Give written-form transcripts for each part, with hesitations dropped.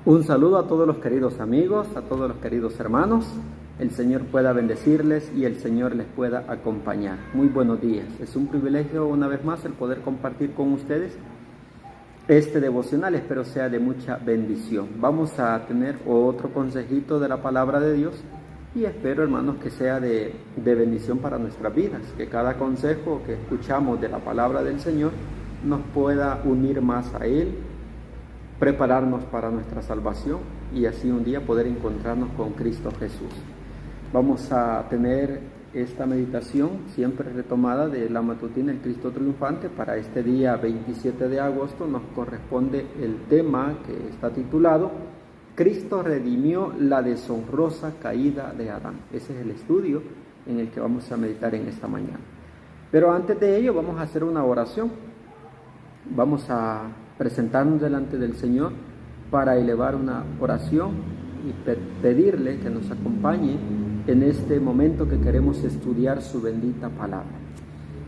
Un saludo a todos los queridos amigos, a todos los queridos hermanos. El Señor pueda bendecirles y el Señor les pueda acompañar. Muy buenos días. Es un privilegio una vez más el poder compartir con ustedes este devocional. Espero sea de mucha bendición. Vamos a tener otro consejito de la palabra de Dios y espero, hermanos, que sea de bendición para nuestras vidas. Que cada consejo que escuchamos de la palabra del Señor nos pueda unir más a Él, prepararnos para nuestra salvación y así un día poder encontrarnos con Cristo Jesús. Vamos a tener esta meditación siempre retomada de la matutina El Cristo Triunfante. Para este día 27 de agosto nos corresponde el tema que está titulado Cristo redimió la deshonrosa caída de Adán. Ese es el estudio en el que vamos a meditar en esta mañana. Pero antes de ello vamos a hacer una oración. Vamos a presentarnos delante del Señor para elevar una oración y pedirle que nos acompañe en este momento que queremos estudiar su bendita palabra.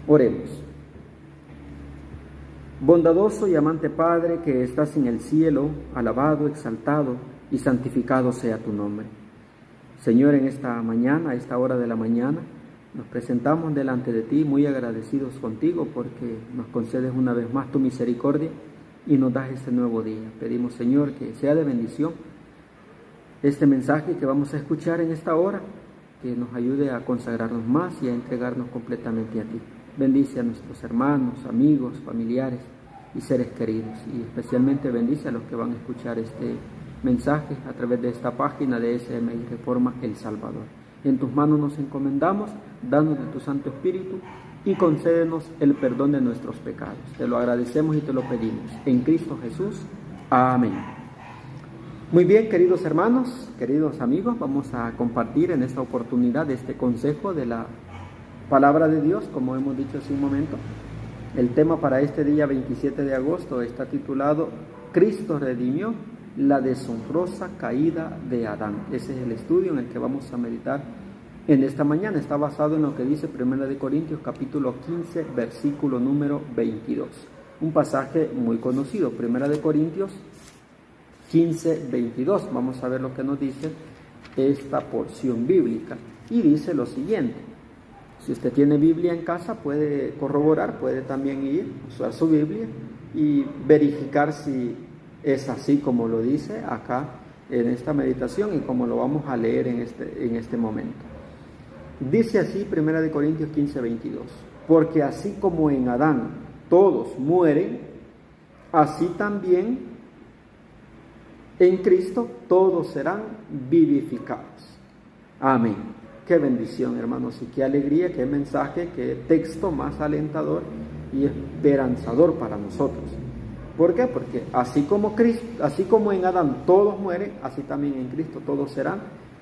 Oremos. Bondadoso y amante Padre que estás en el cielo, alabado, exaltado y santificado sea tu nombre. Señor, en esta mañana, a esta hora de la mañana, nos presentamos delante de ti muy agradecidos contigo porque nos concedes una vez más tu misericordia y nos das este nuevo día. Pedimos, Señor, que sea de bendición este mensaje que vamos a escuchar en esta hora, que nos ayude a consagrarnos más y a entregarnos completamente a ti. Bendice a nuestros hermanos, amigos, familiares y seres queridos, y especialmente bendice a los que van a escuchar este mensaje a través de esta página de SMI Reforma El Salvador. En tus manos nos encomendamos, danos de tu Santo Espíritu y concédenos el perdón de nuestros pecados. Te lo agradecemos y te lo pedimos. En Cristo Jesús. Amén. Muy bien, queridos hermanos, queridos amigos, vamos a compartir en esta oportunidad este consejo de la palabra de Dios, como hemos dicho hace un momento. El tema para este día 27 de agosto está titulado Cristo redimió la deshonrosa caída de Adán. Ese es el estudio en el que vamos a meditar en esta mañana. Está basado en lo que dice 1 Corintios capítulo 15, versículo número 22. Un pasaje muy conocido, 1 Corintios 15, 22. Vamos a ver lo que nos dice esta porción bíblica. Y dice lo siguiente. Si usted tiene Biblia en casa, puede corroborar, puede también ir, usar su Biblia y verificar si es así como lo dice acá en esta meditación y como lo vamos a leer en este momento. Dice así 1 Corintios 15, 22. Porque así como en Adán todos mueren, así también en Cristo todos serán vivificados. Amén. Qué bendición, hermanos, y qué alegría, qué mensaje, qué texto más alentador y esperanzador para nosotros. ¿Por qué? Porque así como en Adán todos mueren, así también en Cristo todos serán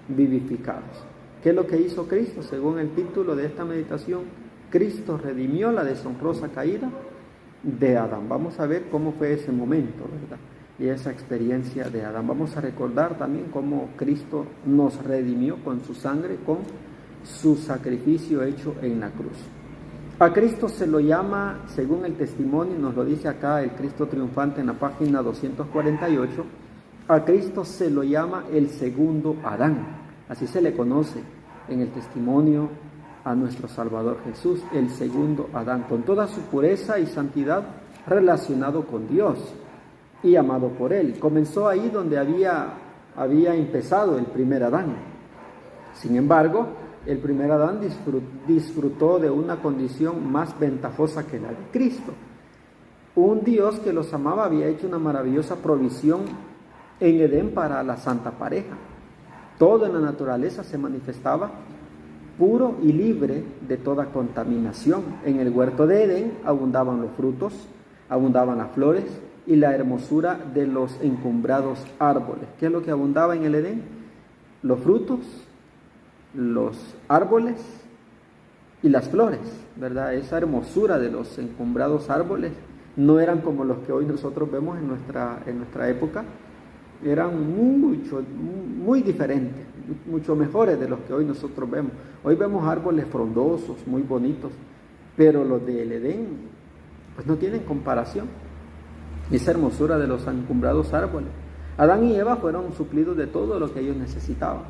vivificados. ¿Qué es lo que hizo Cristo? Según el título de esta meditación, Cristo redimió la deshonrosa caída de Adán. Vamos a ver cómo fue ese momento, ¿verdad? Y esa experiencia de Adán. Vamos a recordar también cómo Cristo nos redimió con su sangre, con su sacrificio hecho en la cruz. A Cristo se lo llama, según el testimonio, nos lo dice acá el Cristo Triunfante en la página 248, a Cristo se lo llama el segundo Adán. Así se le conoce en el testimonio a nuestro Salvador Jesús, el segundo Adán, con toda su pureza y santidad relacionado con Dios y amado por Él. Comenzó ahí donde había empezado el primer Adán. Sin embargo, el primer Adán disfrutó de una condición más ventajosa que la de Cristo. Un Dios que los amaba había hecho una maravillosa provisión en Edén para la santa pareja. Todo en la naturaleza se manifestaba puro y libre de toda contaminación. En el huerto de Edén abundaban los frutos, abundaban las flores y la hermosura de los encumbrados árboles. ¿Qué es lo que abundaba en el Edén? Los frutos, los árboles y las flores, ¿verdad? Esa hermosura de los encumbrados árboles no eran como los que hoy nosotros vemos en nuestra época. Eran muy diferentes, mucho mejores de los que hoy nosotros vemos. Hoy vemos árboles frondosos, muy bonitos, pero los del Edén pues no tienen comparación. Esa hermosura de los encumbrados árboles. Adán y Eva fueron suplidos de todo lo que ellos necesitaban.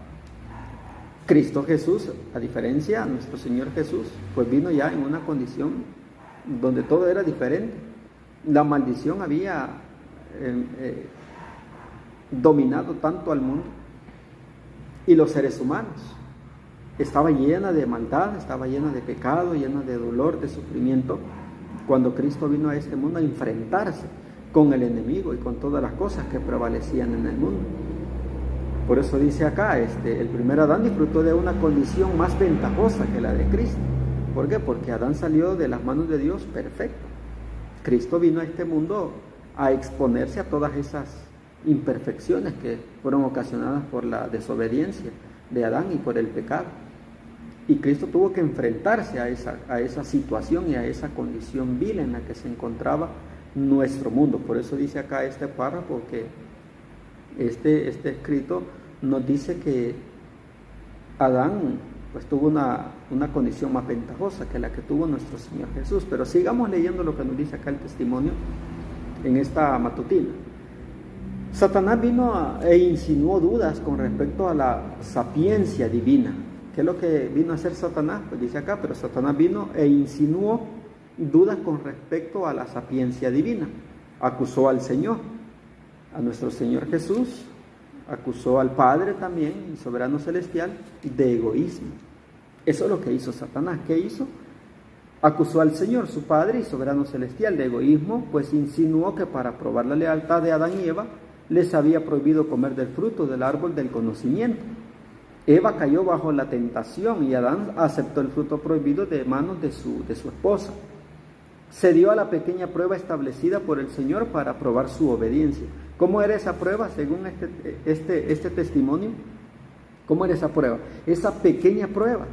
Cristo Jesús, a diferencia, nuestro Señor Jesús, pues vino ya en una condición donde todo era diferente. La maldición había dominado tanto al mundo, y los seres humanos. Estaba llena de maldad, estaba llena de pecado, llena de dolor, de sufrimiento, cuando Cristo vino a este mundo a enfrentarse con el enemigo y con todas las cosas que prevalecían en el mundo. Por eso dice acá, el primer Adán disfrutó de una condición más ventajosa que la de Cristo. ¿Por qué? Porque Adán salió de las manos de Dios perfecto. Cristo vino a este mundo a exponerse a todas esas imperfecciones que fueron ocasionadas por la desobediencia de Adán y por el pecado. Y Cristo tuvo que enfrentarse a esa situación y a esa condición vil en la que se encontraba nuestro mundo. Por eso dice acá este párrafo que este escrito nos dice que Adán pues tuvo una condición más ventajosa que la que tuvo nuestro Señor Jesús. Pero sigamos leyendo lo que nos dice acá el testimonio en esta matutina. Satanás vino e insinuó dudas con respecto a la sapiencia divina. ¿Qué es lo que vino a hacer Satanás? Pues dice acá, pero Satanás vino e insinuó dudas con respecto a la sapiencia divina. Acusó al Señor, a nuestro Señor Jesús, acusó al Padre también, el soberano celestial, de egoísmo. Eso es lo que hizo Satanás. ¿Qué hizo? Acusó al Señor, su Padre y soberano celestial, de egoísmo, pues insinuó que para probar la lealtad de Adán y Eva, les había prohibido comer del fruto del árbol del conocimiento. Eva cayó bajo la tentación y Adán aceptó el fruto prohibido de manos de su esposa. Se dio a la pequeña prueba establecida por el Señor para probar su obediencia. ¿Cómo era esa prueba según este testimonio? ¿Cómo era esa prueba? Esa pequeña prueba.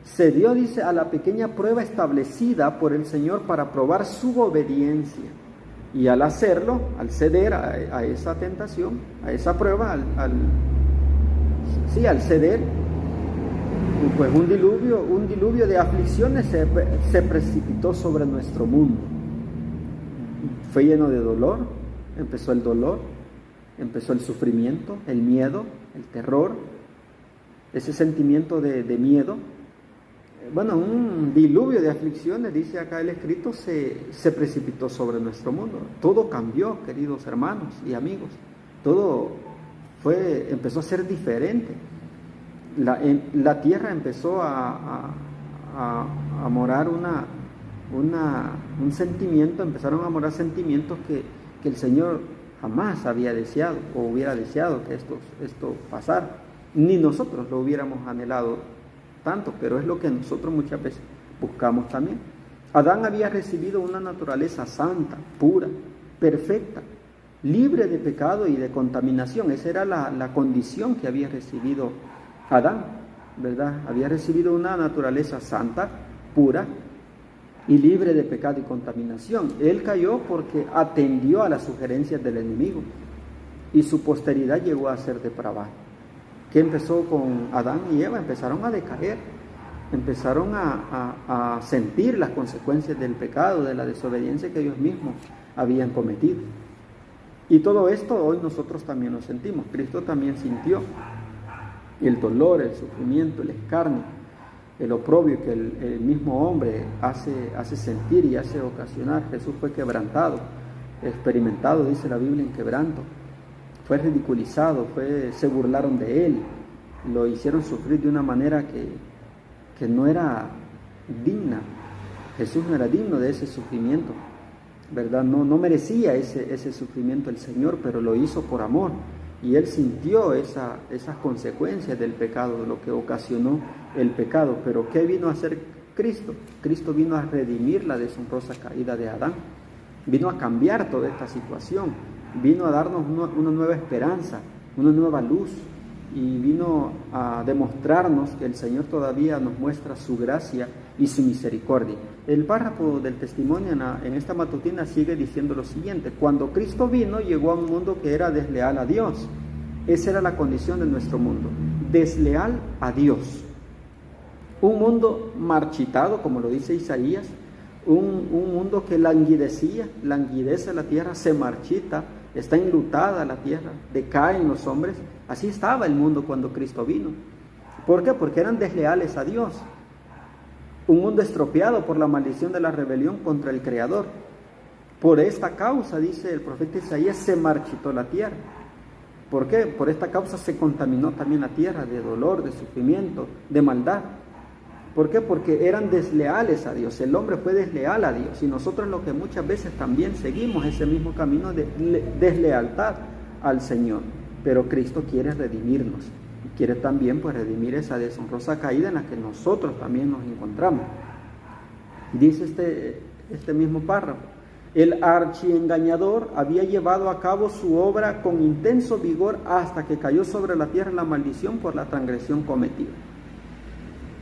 Se dio, dice, a la pequeña prueba establecida por el Señor para probar su obediencia. Y al hacerlo, al ceder a esa tentación, a esa prueba, al ceder, pues un diluvio de aflicciones se precipitó sobre nuestro mundo. Fue lleno de dolor, empezó el dolor, empezó el sufrimiento, el miedo, el terror, ese sentimiento de miedo. Bueno, un diluvio de aflicciones, dice acá el escrito, se precipitó sobre nuestro mundo. Todo cambió, queridos hermanos y amigos. Todo empezó a ser diferente. La tierra empezó a morar un sentimiento, empezaron a morar sentimientos que el Señor jamás había deseado o hubiera deseado que esto pasara. Ni nosotros lo hubiéramos anhelado tanto, pero es lo que nosotros muchas veces buscamos también. Adán había recibido una naturaleza santa, pura, perfecta, libre de pecado y de contaminación. Esa era la condición que había recibido Adán, ¿verdad? Había recibido una naturaleza santa, pura y libre de pecado y contaminación. Él cayó porque atendió a las sugerencias del enemigo y su posteridad llegó a ser depravada. ¿Qué empezó con Adán y Eva? Empezaron a decaer, empezaron a sentir las consecuencias del pecado, de la desobediencia que ellos mismos habían cometido. Y todo esto hoy nosotros también lo sentimos. Cristo también sintió el dolor, el sufrimiento, el escarnio, el oprobio que el mismo hombre hace sentir y hace ocasionar. Jesús fue quebrantado, experimentado, dice la Biblia, en quebranto. Fue ridiculizado, se burlaron de él, lo hicieron sufrir de una manera que no era digna. Jesús no era digno de ese sufrimiento, ¿verdad? No merecía ese sufrimiento el Señor, pero lo hizo por amor. Y él sintió esas consecuencias del pecado, de lo que ocasionó el pecado. Pero ¿qué vino a hacer Cristo? Cristo vino a redimir la deshonrosa caída de Adán. Vino a cambiar toda esta situación. Vino a darnos una nueva esperanza, una nueva luz. Y vino a demostrarnos que el Señor todavía nos muestra su gracia y su misericordia. El párrafo del testimonio en esta matutina sigue diciendo lo siguiente: cuando Cristo vino, llegó a un mundo que era desleal a Dios. Esa era la condición de nuestro mundo, desleal a Dios. Un mundo marchitado, como lo dice Isaías, un mundo que languidece la tierra, se marchita, está enlutada la tierra, decaen los hombres. Así estaba el mundo cuando Cristo vino. ¿Por qué? Porque eran desleales a Dios. Un mundo estropeado por la maldición de la rebelión contra el Creador. Por esta causa, dice el profeta Isaías, se marchitó la tierra. ¿Por qué? Por esta causa se contaminó también la tierra de dolor, de sufrimiento, de maldad. ¿Por qué? Porque eran desleales a Dios. El hombre fue desleal a Dios. Y nosotros lo que muchas veces también seguimos ese mismo camino de deslealtad al Señor. Pero Cristo quiere redimirnos. Y quiere también pues redimir esa deshonrosa caída en la que nosotros también nos encontramos. Dice este mismo párrafo. El archiengañador había llevado a cabo su obra con intenso vigor hasta que cayó sobre la tierra la maldición por la transgresión cometida.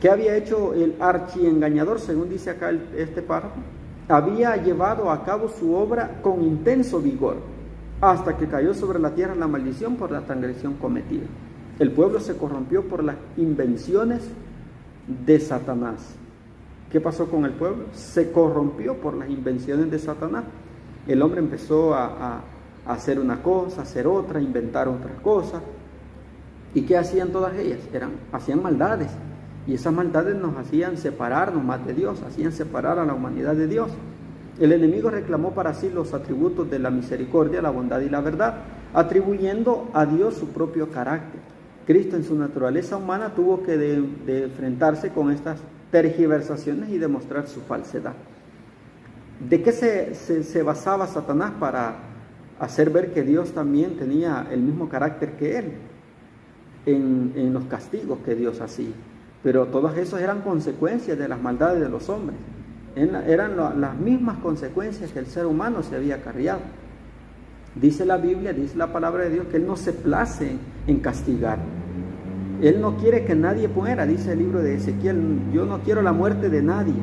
¿Qué había hecho el archiengañador? Según dice acá este párrafo, había llevado a cabo su obra con intenso vigor hasta que cayó sobre la tierra la maldición por la transgresión cometida. El pueblo se corrompió por las invenciones de Satanás. ¿Qué pasó con el pueblo? Se corrompió por las invenciones de Satanás. El hombre empezó a hacer una cosa, a hacer otra, a inventar otras cosas. ¿Y qué hacían todas ellas? Hacían maldades. Y esas maldades nos hacían separarnos más de Dios, hacían separar a la humanidad de Dios. El enemigo reclamó para sí los atributos de la misericordia, la bondad y la verdad, atribuyendo a Dios su propio carácter. Cristo en su naturaleza humana tuvo que de enfrentarse con estas tergiversaciones y demostrar su falsedad. ¿De qué se basaba Satanás para hacer ver que Dios también tenía el mismo carácter que él? En los castigos que Dios hacía. Pero todas esas eran consecuencias de las maldades de los hombres. Eran las mismas consecuencias que el ser humano se había acarreado. Dice la Biblia, dice la palabra de Dios, que Él no se place en castigar. Él no quiere que nadie muera, dice el libro de Ezequiel. Yo no quiero la muerte de nadie.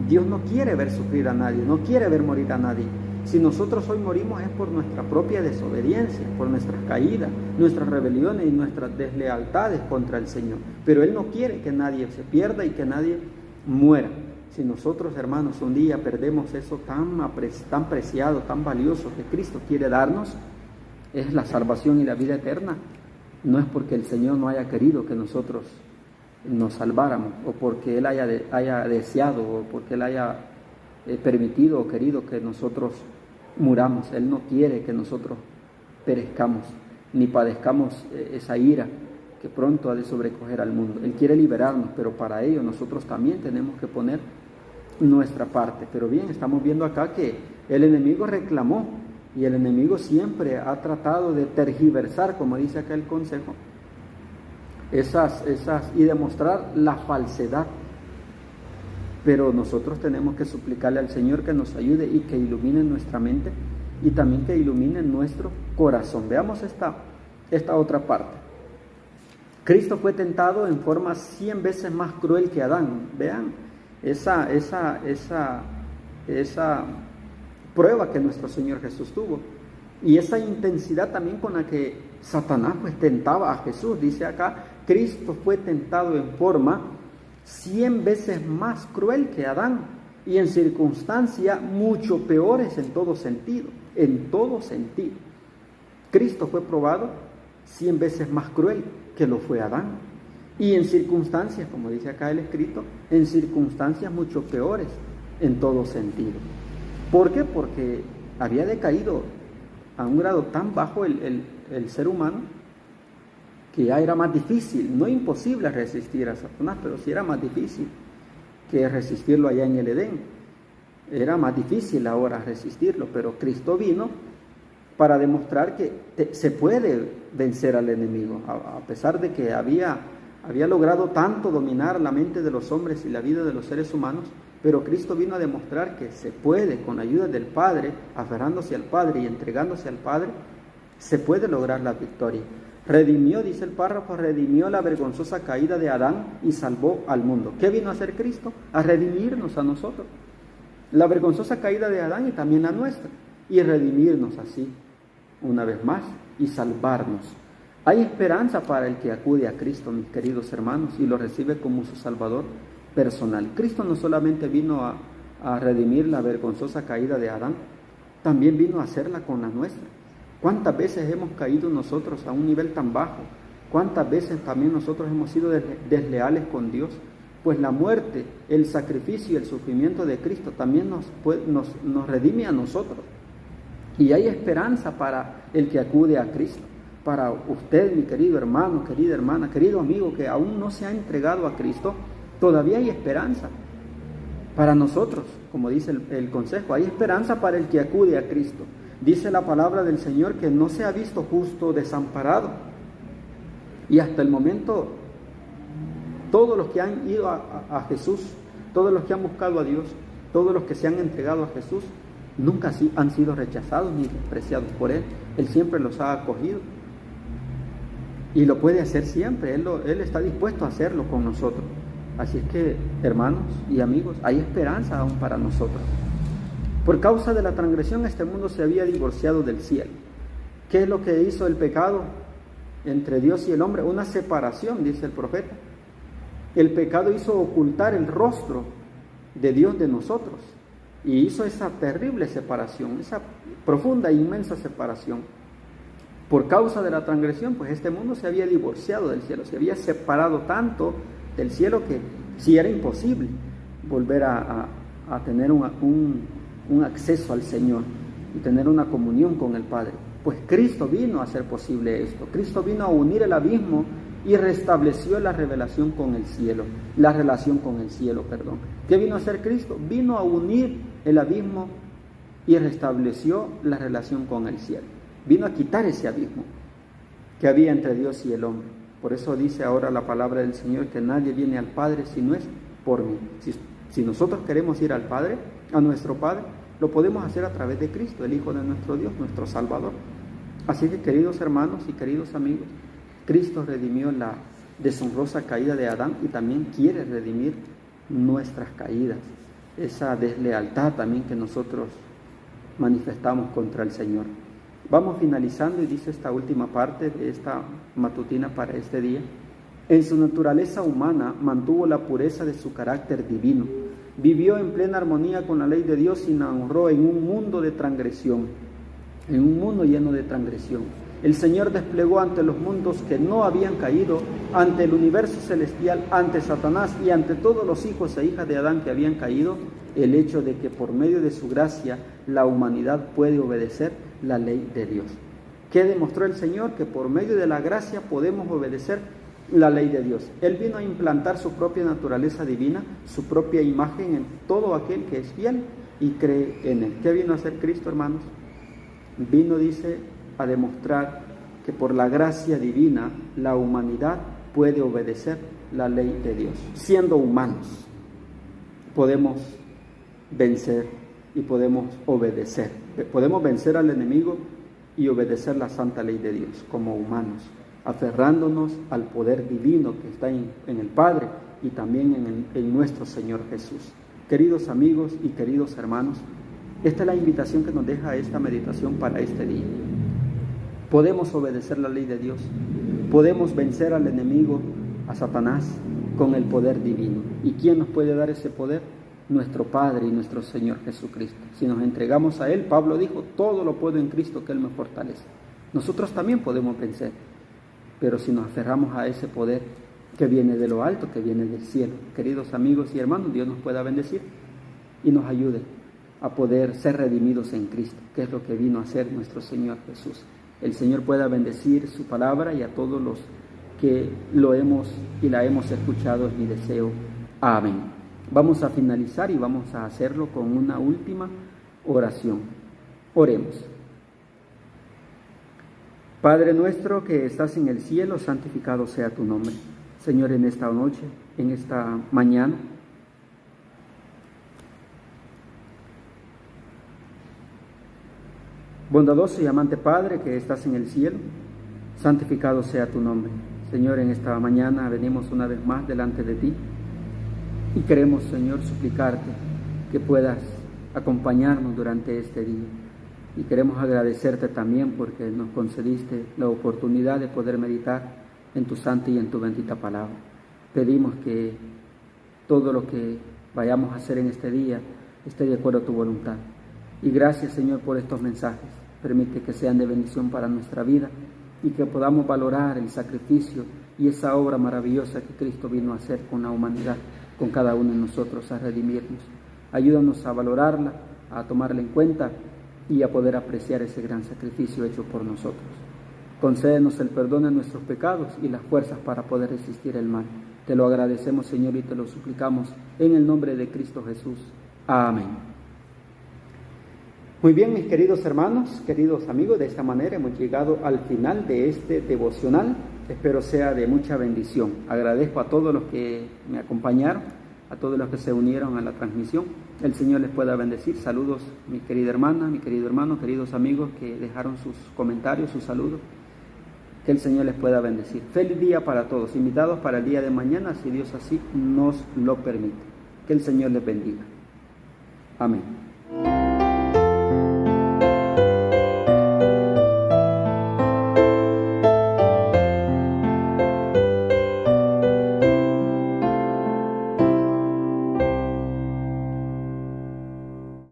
Dios no quiere ver sufrir a nadie, no quiere ver morir a nadie. Si nosotros hoy morimos es por nuestra propia desobediencia, por nuestras caídas, nuestras rebeliones y nuestras deslealtades contra el Señor. Pero Él no quiere que nadie se pierda y que nadie muera. Si nosotros, hermanos, un día perdemos eso tan preciado, tan valioso que Cristo quiere darnos, es la salvación y la vida eterna. No es porque el Señor no haya querido que nosotros nos salváramos, o porque Él haya deseado, o porque Él haya permitido o querido que nosotros muramos. Él no quiere que nosotros perezcamos, ni padezcamos esa ira que pronto ha de sobrecoger al mundo. Él quiere liberarnos, pero para ello nosotros también tenemos que poner nuestra parte. Pero bien, estamos viendo acá que el enemigo reclamó, y el enemigo siempre ha tratado de tergiversar, como dice acá el consejo, y demostrar la falsedad. Pero nosotros tenemos que suplicarle al Señor que nos ayude y que ilumine nuestra mente y también que ilumine nuestro corazón. Veamos esta otra parte. Cristo fue tentado en forma 100 veces más cruel que Adán. Vean esa prueba que nuestro Señor Jesús tuvo. Y esa intensidad también con la que Satanás pues tentaba a Jesús. Dice acá, Cristo fue tentado en forma 100 veces más cruel que Adán y en circunstancias mucho peores en todo sentido. Cristo fue probado 100 veces más cruel que lo fue Adán. Y en circunstancias, como dice acá el escrito, en circunstancias mucho peores en todo sentido. ¿Por qué? Porque había decaído a un grado tan bajo el ser humano que ya era más difícil, no imposible resistir a Satanás, pero sí era más difícil que resistirlo allá en el Edén. Era más difícil ahora resistirlo, pero Cristo vino para demostrar que se puede vencer al enemigo, a pesar de que había logrado tanto dominar la mente de los hombres y la vida de los seres humanos, pero Cristo vino a demostrar que se puede, con la ayuda del Padre, aferrándose al Padre y entregándose al Padre, se puede lograr la victoria. Redimió, dice el párrafo, redimió la vergonzosa caída de Adán y salvó al mundo. ¿Qué vino a hacer Cristo? A redimirnos a nosotros. La vergonzosa caída de Adán y también la nuestra. Y redimirnos así, una vez más, y salvarnos. Hay esperanza para el que acude a Cristo, mis queridos hermanos, y lo recibe como su Salvador personal. Cristo no solamente vino a redimir la vergonzosa caída de Adán, también vino a hacerla con la nuestra. ¿Cuántas veces hemos caído nosotros a un nivel tan bajo? ¿Cuántas veces también nosotros hemos sido desleales con Dios? Pues la muerte, el sacrificio y el sufrimiento de Cristo también nos redime a nosotros. Y hay esperanza para el que acude a Cristo. Para usted, mi querido hermano, querida hermana, querido amigo que aún no se ha entregado a Cristo, todavía hay esperanza. Para nosotros, como dice el consejo, hay esperanza para el que acude a Cristo. Dice la palabra del Señor que no se ha visto justo desamparado. Y hasta el momento, todos los que han ido a Jesús, todos los que han buscado a Dios, todos los que se han entregado a Jesús, nunca han sido rechazados ni despreciados por Él. Él siempre los ha acogido. Y lo puede hacer siempre. Él está dispuesto a hacerlo con nosotros. Así es que, hermanos y amigos, hay esperanza aún para nosotros. Por causa de la transgresión, este mundo se había divorciado del cielo. ¿Qué es lo que hizo el pecado entre Dios y el hombre? Una separación, dice el profeta. El pecado hizo ocultar el rostro de Dios de nosotros. Y hizo esa terrible separación, esa profunda e inmensa separación. Por causa de la transgresión, pues este mundo se había divorciado del cielo, se había separado tanto del cielo que sí era imposible volver a tener un acceso al Señor y tener una comunión con el Padre. Pues Cristo vino a hacer posible esto. Cristo vino a unir el abismo y restableció la relación con el cielo. ¿Qué vino a hacer Cristo? Vino a unir el abismo y restableció la relación con el cielo. Vino a quitar ese abismo que había entre Dios y el hombre. Por eso dice ahora la palabra del Señor que nadie viene al Padre si no es por mí. Si nosotros queremos ir al Padre, a nuestro Padre, lo podemos hacer a través de Cristo, el Hijo de nuestro Dios, nuestro Salvador. Así que, queridos hermanos y queridos amigos, Cristo redimió la deshonrosa caída de Adán y también quiere redimir nuestras caídas, esa deslealtad también que nosotros manifestamos contra el Señor. Vamos finalizando y dice esta última parte de esta matutina para este día. En su naturaleza humana mantuvo la pureza de su carácter divino. Vivió en plena armonía con la ley de Dios y la honró en un mundo de transgresión, en un mundo lleno de transgresión. El Señor desplegó ante los mundos que no habían caído, ante el universo celestial, ante Satanás y ante todos los hijos e hijas de Adán que habían caído, el hecho de que por medio de su gracia la humanidad puede obedecer la ley de Dios. ¿Qué demostró el Señor? Que por medio de la gracia podemos obedecer la ley de Dios. Él vino a implantar su propia naturaleza divina, su propia imagen en todo aquel que es fiel y cree en Él. ¿Qué vino a hacer Cristo, hermanos? Vino, dice, a demostrar que por la gracia divina la humanidad puede obedecer la ley de Dios. Siendo humanos, podemos vencer y podemos obedecer. Podemos vencer al enemigo y obedecer la santa ley de Dios como humanos, aferrándonos al poder divino que está en el Padre y también en nuestro Señor Jesús. Queridos amigos y queridos hermanos, esta es la invitación que nos deja esta meditación para este día. Podemos obedecer la ley de Dios, podemos vencer al enemigo, a Satanás, con el poder divino. ¿Y quién nos puede dar ese poder? Nuestro Padre y nuestro Señor Jesucristo. Si nos entregamos a Él, Pablo dijo, todo lo puedo en Cristo que Él me fortalece. Nosotros también podemos vencer, pero si nos aferramos a ese poder que viene de lo alto, que viene del cielo. Queridos amigos y hermanos, Dios nos pueda bendecir y nos ayude a poder ser redimidos en Cristo, que es lo que vino a hacer nuestro Señor Jesús. El Señor pueda bendecir su palabra y a todos los que lo hemos y la hemos escuchado es mi deseo. Amén. Vamos a finalizar y vamos a hacerlo con una última oración. Oremos. Padre nuestro que estás en el cielo, santificado sea tu nombre. Señor, en esta noche, en esta mañana, bondadoso y amante Padre que estás en el cielo, santificado sea tu nombre. Señor, en esta mañana venimos una vez más delante de ti y queremos, Señor, suplicarte que puedas acompañarnos durante este día. Y queremos agradecerte también porque nos concediste la oportunidad de poder meditar en tu santa y en tu bendita palabra. Pedimos que todo lo que vayamos a hacer en este día esté de acuerdo a tu voluntad. Y gracias, Señor, por estos mensajes. permite que sean de bendición para nuestra vida y que podamos valorar el sacrificio y esa obra maravillosa que Cristo vino a hacer con la humanidad, con cada uno de nosotros, a redimirnos. Ayúdanos a valorarla, a tomarla en cuenta y a poder apreciar ese gran sacrificio hecho por nosotros. Concédenos el perdón de nuestros pecados y las fuerzas para poder resistir el mal. Te lo agradecemos, Señor, y te lo suplicamos en el nombre de Cristo Jesús. Amén. Muy bien, mis queridos hermanos, queridos amigos, de esta manera hemos llegado al final de este devocional. Espero sea de mucha bendición. Agradezco a todos los que me acompañaron, a todos los que se unieron a la transmisión. El Señor les pueda bendecir. Saludos, mi querida hermana, mi querido hermano, queridos amigos que dejaron sus comentarios, sus saludos. Que el Señor les pueda bendecir. Feliz día para todos. Invitados para el día de mañana, si Dios así nos lo permite. Que el Señor les bendiga. Amén.